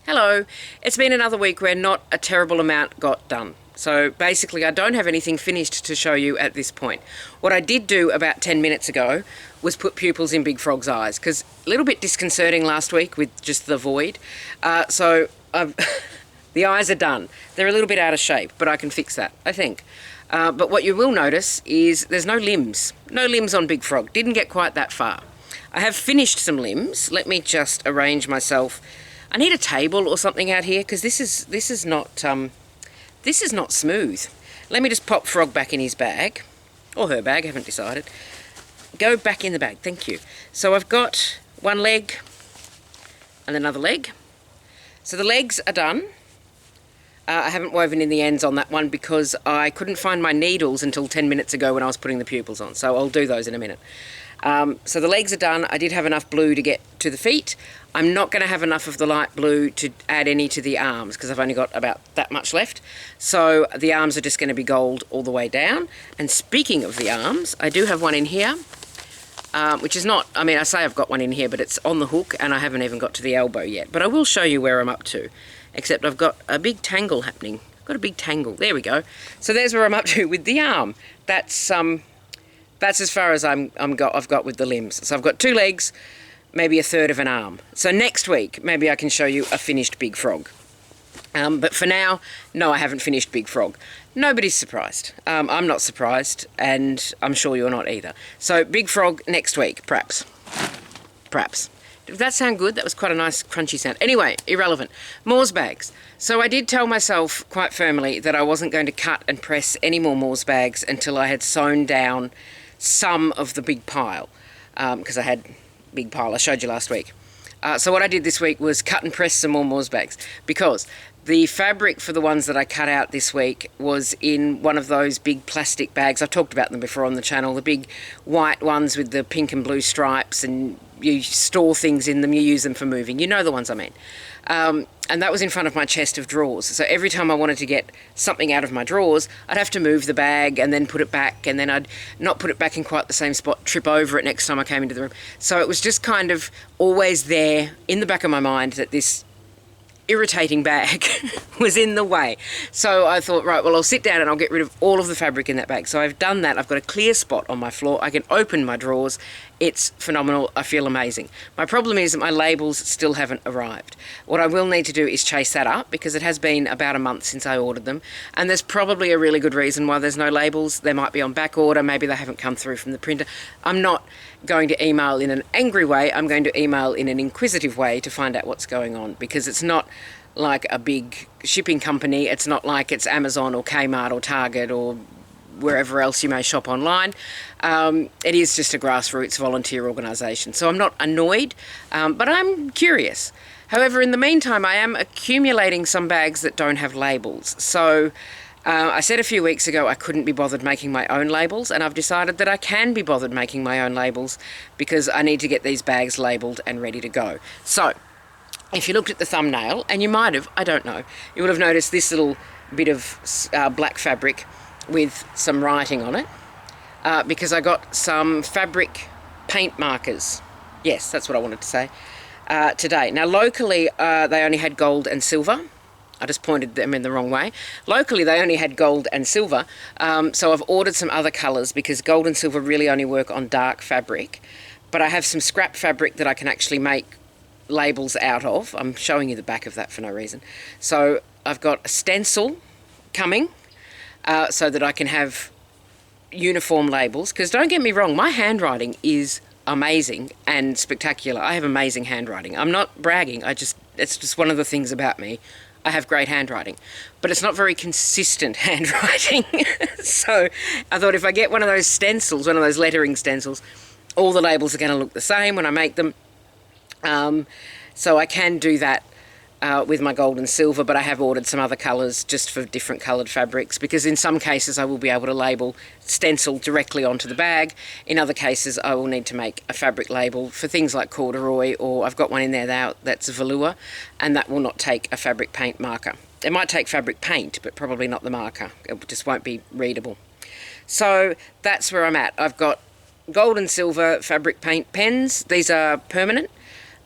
Hello. It's been another week where not a terrible amount got done. So basically I don't have anything finished to show you at this point. What I did do about 10 minutes ago was put pupils in Big Frog's eyes, because a little bit disconcerting last week with just the void. The eyes are done. They're a little bit out of shape, but I can fix that, I think. But what you will notice is there's no limbs. No limbs on Big Frog. Didn't get quite that far. I have finished some limbs. Let me just arrange myself. I need a table or something out here, because this is not smooth. Let me just pop Frog back in his bag, or her bag, I haven't decided. Go back in the bag, thank you. So I've got one leg and another leg. So the legs are done. I haven't woven in the ends on that one because I couldn't find my needles until 10 minutes ago when I was putting the pupils on, so I'll do those in a minute. So the legs are done. I did have enough blue to get to the feet. I'm not going to have enough of the light blue to add any to the arms because I've only got about that much left. So the arms are just going to be gold all the way down. And speaking of the arms, I do have one in here, which is not, I say I've got one in here, but it's on the hook and I haven't even got to the elbow yet. But I will show you where I'm up to, except I've got a big tangle happening. I've got a big tangle. There we go. So there's where I'm up to with the arm. That's as far as I've got with the limbs. So I've got 2 legs, maybe a third of an arm. So next week, maybe I can show you a finished Big Frog. But for now, no, I haven't finished Big Frog. Nobody's surprised. I'm not surprised, and I'm sure you're not either. So Big Frog next week, perhaps. Perhaps. Did that sound good? That was quite a nice crunchy sound. Anyway, irrelevant. Moors bags. So I did tell myself quite firmly that I wasn't going to cut and press any more Moors bags until I had sewn down some of the big pile, because I had big pile I showed you last week. So what I did this week was cut and press some more Moors bags, because the fabric for the ones that I cut out this week was in one of those big plastic bags. I've talked about them before on the channel, the big white ones with the pink and blue stripes, and you store things in them, you use them for moving. You know the ones I mean. And that was in front of my chest of drawers. So every time I wanted to get something out of my drawers, I'd have to move the bag and then put it back, and then I'd not put it back in quite the same spot, trip over it next time I came into the room. So it was just kind of always there in the back of my mind that this irritating bag was in the way. So I thought, right, well, I'll sit down and I'll get rid of all of the fabric in that bag. So I've done that. I've got a clear spot on my floor. I can open my drawers. It's phenomenal. I feel amazing. My problem is that my labels still haven't arrived. What I will need to do is chase that up, because it has been about a month since I ordered them, and there's probably a really good reason why there's no labels. They might be on back order. Maybe they haven't come through from the printer. I'm not going to email in an angry way. I'm going to email in an inquisitive way to find out what's going on, because it's not like a big shipping company. It's not like it's Amazon or Kmart or Target or wherever else you may shop online. It is just a grassroots volunteer organisation. So I'm not annoyed, but I'm curious. However, in the meantime, I am accumulating some bags that don't have labels. So I said a few weeks ago I couldn't be bothered making my own labels, and I've decided that I can be bothered making my own labels, because I need to get these bags labelled and ready to go. So if you looked at the thumbnail, and you might have, I don't know, you would have noticed this little bit of black fabric with some writing on it, because I got some fabric paint markers. Yes, that's what I wanted to say today. Now locally they only had gold and silver. I just pointed them in the wrong way. Locally they only had gold and silver, so I've ordered some other colours, because gold and silver really only work on dark fabric. But I have some scrap fabric that I can actually make labels out of. I'm showing you the back of that for no reason. So I've got a stencil coming, so that I can have uniform labels, because don't get me wrong, my handwriting is amazing and spectacular. I have amazing handwriting. I'm not bragging, it's just one of the things about me. I have great handwriting, but it's not very consistent handwriting. So I thought, if I get one of those stencils, one of those lettering stencils, all the labels are going to look the same when I make them. So I can do that with my gold and silver, but I have ordered some other colours just for different coloured fabrics, because in some cases I will be able to label stencil directly onto the bag. In other cases I will need to make a fabric label for things like corduroy, or I've got one in there now that's velour, and that will not take a fabric paint marker. It might take fabric paint, but probably not the marker. It just won't be readable. So that's where I'm at. I've got gold and silver fabric paint pens. These are permanent.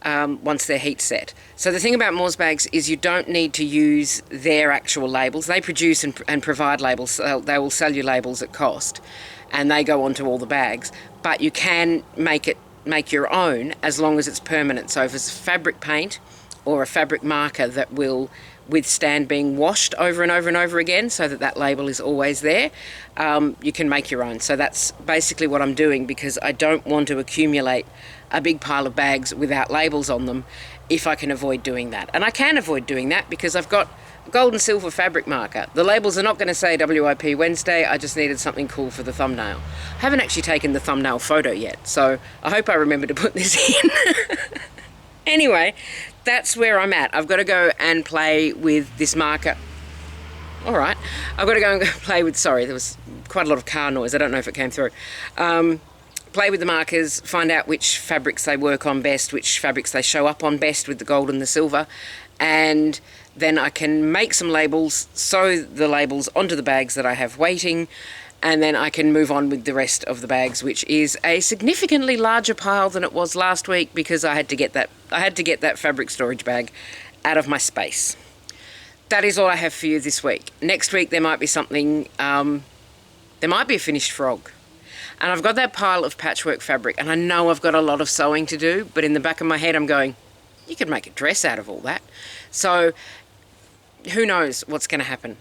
once they're heat set. So the thing about Moores bags is you don't need to use their actual labels. They produce and provide labels. So they will sell you labels at cost, and they go onto all the bags. But you can make your own as long as it's permanent. So if it's fabric paint or a fabric marker that will withstand being washed over and over and over again, so that label is always there, you can make your own. So that's basically what I'm doing, because I don't want to accumulate a big pile of bags without labels on them if I can avoid doing that. And I can avoid doing that because I've got gold and silver fabric marker. The labels are not going to say WIP Wednesday. I just needed something cool for the thumbnail. I haven't actually taken the thumbnail photo yet, so I hope I remember to put this in. Anyway, that's where I'm at. I've got to go and play with this marker. All right, I've got to go and play with, sorry, there was quite a lot of car noise. I don't know if it came through. Play with the markers, find out which fabrics they work on best, which fabrics they show up on best with the gold and the silver, and then I can make some labels, sew the labels onto the bags that I have waiting, and then I can move on with the rest of the bags, which is a significantly larger pile than it was last week, because I had to get that fabric storage bag out of my space. That is all I have for you this week. Next week there might be something, there might be a finished frog. And I've got that pile of patchwork fabric, and I know I've got a lot of sewing to do, but in the back of my head I'm going, you could make a dress out of all that. So who knows what's going to happen.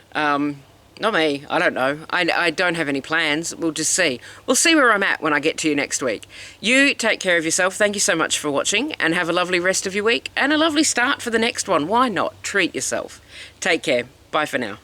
Not me, I don't know. I don't have any plans. We'll just see. We'll see where I'm at when I get to you next week. You take care of yourself. Thank you so much for watching, and have a lovely rest of your week and a lovely start for the next one. Why not? Treat yourself. Take care. Bye for now.